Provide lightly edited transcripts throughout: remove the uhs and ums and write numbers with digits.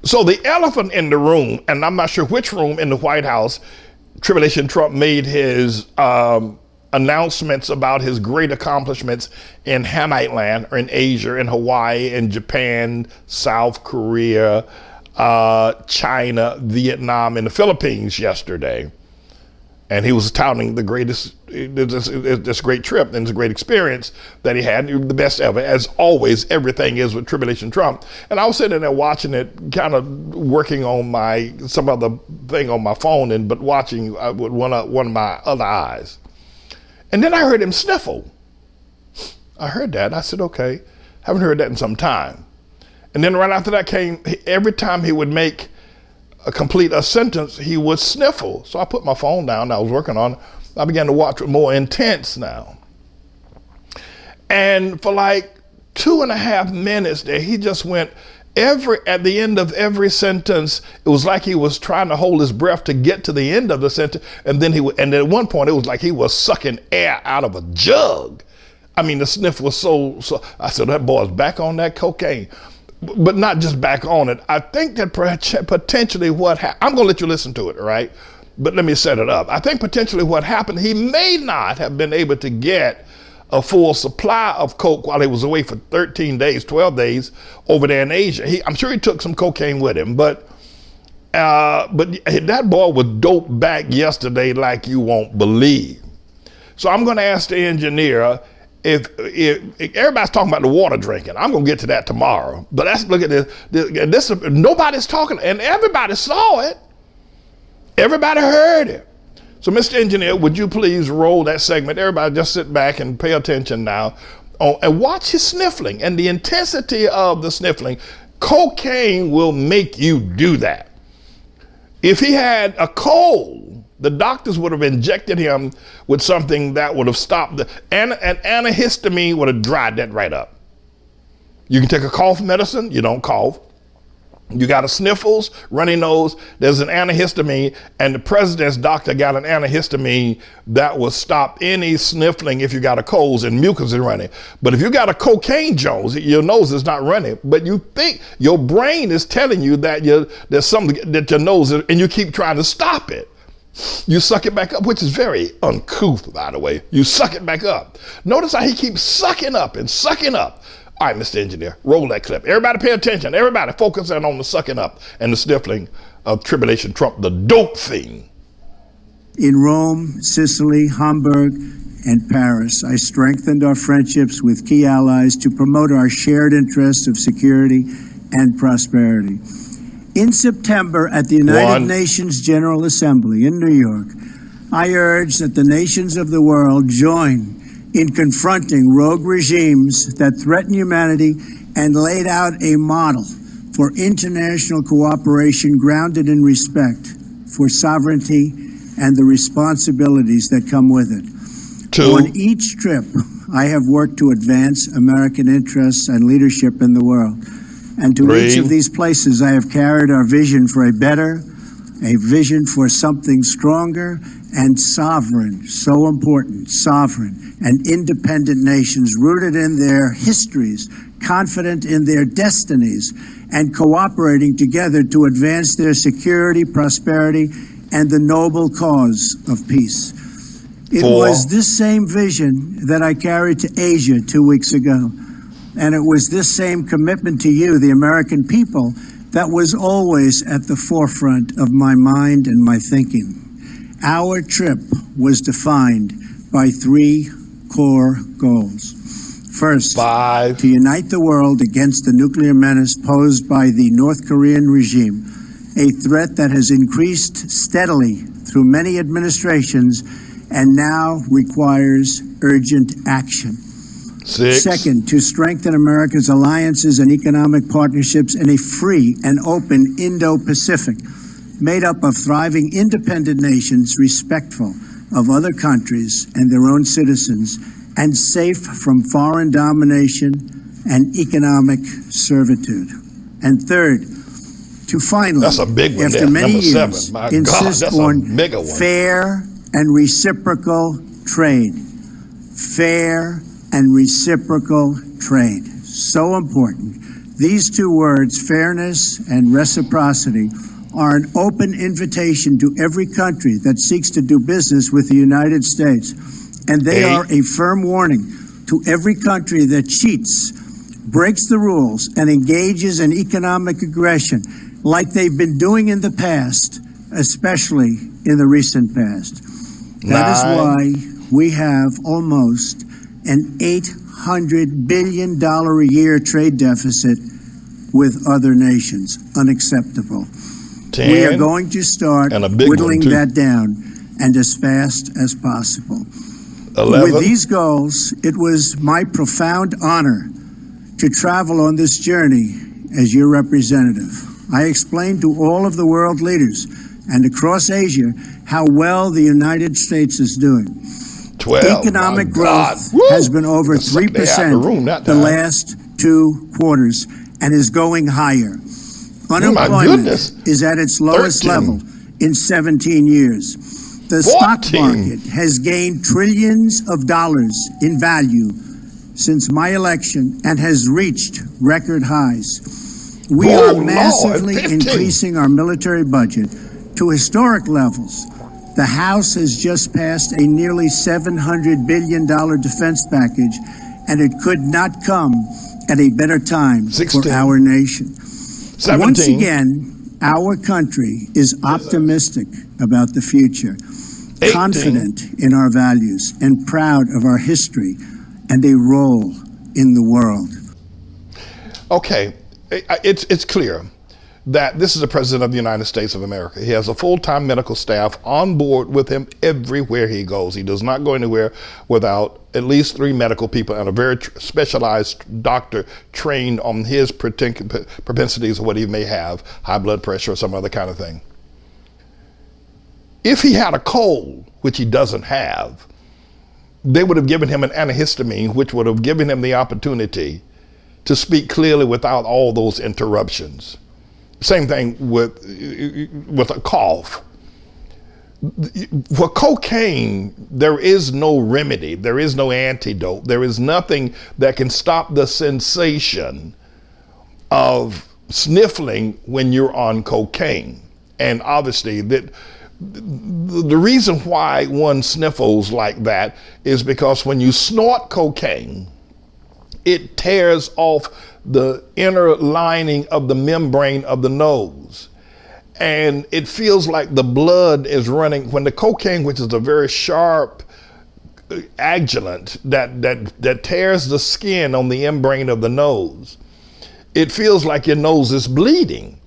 So the elephant in the room, and I'm not sure which room in the White House, Tribulation Trump made his announcements about his great accomplishments in Hamite land, or in Asia, in Hawaii, in Japan, South Korea, China, Vietnam, and the Philippines yesterday. And he was touting the greatest, this great trip and this great experience that he had, the best ever. As always, everything is with Tribulation Trump. And I was sitting there watching it, kind of working on some other thing on my phone, but watching with one of my other eyes. And then I heard him sniffle. I heard that. I said, okay, haven't heard that in some time. And then right after that came, every time he would make complete a sentence, he would sniffle. So I put my phone down. I was working on it. I began to watch it more intense now. And for like 2.5 minutes there, he just went at the end of every sentence, it was like he was trying to hold his breath to get to the end of the sentence. And then and at one point it was like he was sucking air out of a jug. I mean, the sniff was so, I said, that boy's back on that cocaine. But not just back on it. I think that potentially I'm going to let you listen to it, all right? But let me set it up. I think potentially what happened, he may not have been able to get a full supply of coke while he was away for 13 days, 12 days over there in Asia. I'm sure he took some cocaine with him, but that boy was doped back yesterday like you won't believe. So I'm going to ask the engineer, if everybody's talking about the water drinking, I'm gonna get to that tomorrow. But look at this. Nobody's talking, and everybody saw it. Everybody heard it. So, Mr. Engineer, would you please roll that segment? Everybody, just sit back and pay attention now, and watch his sniffling and the intensity of the sniffling. Cocaine will make you do that. If he had a cold, the doctors would have injected him with something that would have stopped an antihistamine would have dried that right up. You can take a cough medicine, you don't cough. You got a sniffles, runny nose, there's an antihistamine, and the president's doctor got an antihistamine that will stop any sniffling if you got a cold and mucus is running. But if you got a cocaine Jones, your nose is not running, but you think your brain is telling you that there's something that your nose is, and you keep trying to stop it. You suck it back up, which is very uncouth, by the way. You suck it back up. Notice how he keeps sucking up and sucking up. All right, Mr. Engineer, roll that clip. Everybody pay attention. Everybody focus in on the sucking up and the sniffling of Tribulation Trump, the dope thing. In Rome, Sicily, Hamburg, and Paris, I strengthened our friendships with key allies to promote our shared interests of security and prosperity. In September, at the United Nations General Assembly in New York, I urge that the nations of the world join in confronting rogue regimes that threaten humanity and laid out a model for international cooperation grounded in respect for sovereignty and the responsibilities that come with it. On each trip, I have worked to advance American interests and leadership in the world. And to each of these places, I have carried our vision for a vision for something stronger and sovereign, so important, sovereign and independent nations rooted in their histories, confident in their destinies, and cooperating together to advance their security, prosperity, and the noble cause of peace. It was this same vision that I carried to Asia 2 weeks ago. And it was this same commitment to you, the American people, that was always at the forefront of my mind and my thinking. Our trip was defined by 3 core goals. First, to unite the world against the nuclear menace posed by the North Korean regime, a threat that has increased steadily through many administrations and now requires urgent action. 6. Second, to strengthen America's alliances and economic partnerships in a free and open Indo-Pacific, made up of thriving independent nations respectful of other countries and their own citizens, and safe from foreign domination and economic servitude. And third, to finally, that's a big one after there. many Number years, 7. My insist God, on fair and reciprocal trade. Fair and reciprocal trade. So important. These two words, fairness and reciprocity, are an open invitation to every country that seeks to do business with the United States. And they are a firm warning to every country that cheats, breaks the rules, and engages in economic aggression like they've been doing in the past, especially in the recent past. That is why we have almost an $800 billion a year trade deficit with other nations. Unacceptable. 10, we are going to start whittling that down, and as fast as possible. 11. With these goals, it was my profound honor to travel on this journey as your representative. I explained to all of the world leaders and across Asia how well the United States is doing. 12. Economic growth has been over 3% the last 2 quarters and is going higher. Unemployment is at its lowest 13. level in 17 years. The 14. stock market has gained trillions of dollars in value since my election and has reached record highs. We are massively increasing our military budget to historic levels. The House has just passed a nearly $700 billion defense package, and it could not come at a better time 16. for our nation. 17. Once again, our country is optimistic about the future, 18. confident in our values, and proud of our history and a role in the world. Okay, it's clear that this is the President of the United States of America. He has a full-time medical staff on board with him everywhere he goes. He does not go anywhere without at least 3 medical people and a very specialized doctor trained on his propensities of what he may have, high blood pressure or some other kind of thing. If he had a cold, which he doesn't have, they would have given him an antihistamine, which would have given him the opportunity to speak clearly without all those interruptions. Same thing with a cough. For cocaine, there is no remedy. There is no antidote. There is nothing that can stop the sensation of sniffling when you're on cocaine. And obviously, the reason why one sniffles like that is because when you snort cocaine, it tears off the inner lining of the membrane of the nose. And it feels like the blood is running when the cocaine, which is a very sharp adjuvant that tears the skin on the membrane of the nose. It feels like your nose is bleeding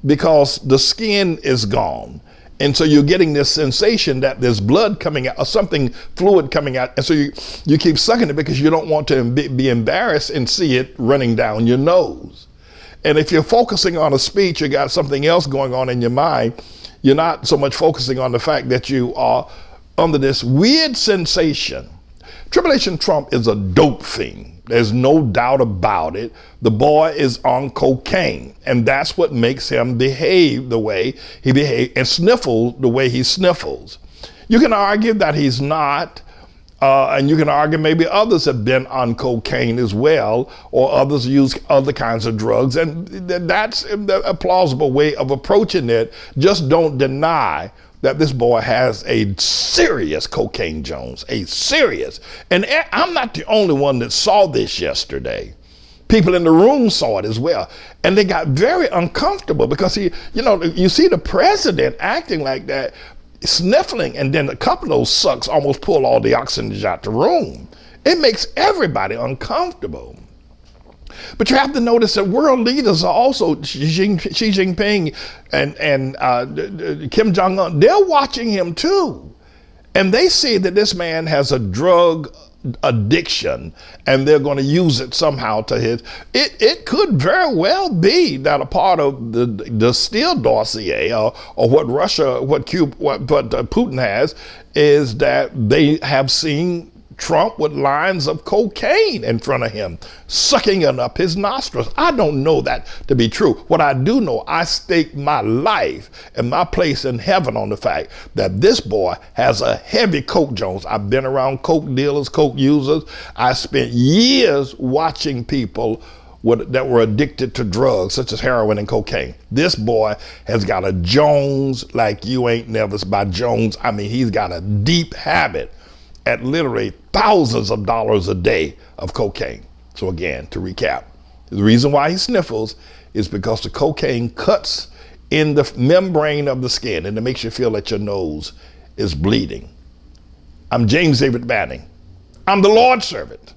because the skin is gone. And so you're getting this sensation that there's blood coming out or something fluid coming out. And so you keep sucking it because you don't want to be embarrassed and see it running down your nose. And if you're focusing on a speech, you got something else going on in your mind. You're not so much focusing on the fact that you are under this weird sensation. Tribulation Trump is a dope fiend. There's no doubt about it. The boy is on cocaine, and that's what makes him behave the way he behaves and sniffle the way he sniffles. You can argue that he's not, and you can argue maybe others have been on cocaine as well, or others use other kinds of drugs, and that's a plausible way of approaching it. Just don't deny that this boy has a serious cocaine Jones, a serious. And I'm not the only one that saw this yesterday. People in the room saw it as well. And they got very uncomfortable because you see the president acting like that, sniffling, and then a couple of those sucks almost pull all the oxygen out the room. It makes everybody uncomfortable. But you have to notice that world leaders are also Xi Jinping and Kim Jong-un. They're watching him too. And they see that this man has a drug addiction and they're going to use it somehow to his. It could very well be that a part of the Steele dossier or what Putin has is that they have seen Trump with lines of cocaine in front of him, sucking it up his nostrils. I don't know that to be true. What I do know, I stake my life and my place in heaven on the fact that this boy has a heavy coke Jones. I've been around coke dealers, coke users. I spent years watching people that were addicted to drugs such as heroin and cocaine. This boy has got a Jones like you ain't never. By Jones, I mean, he's got a deep habit at literally thousands of dollars a day of cocaine. So again, to recap, the reason why he sniffles is because the cocaine cuts in the membrane of the skin and it makes you feel that your nose is bleeding. I'm James David Manning. I'm the Lord's servant.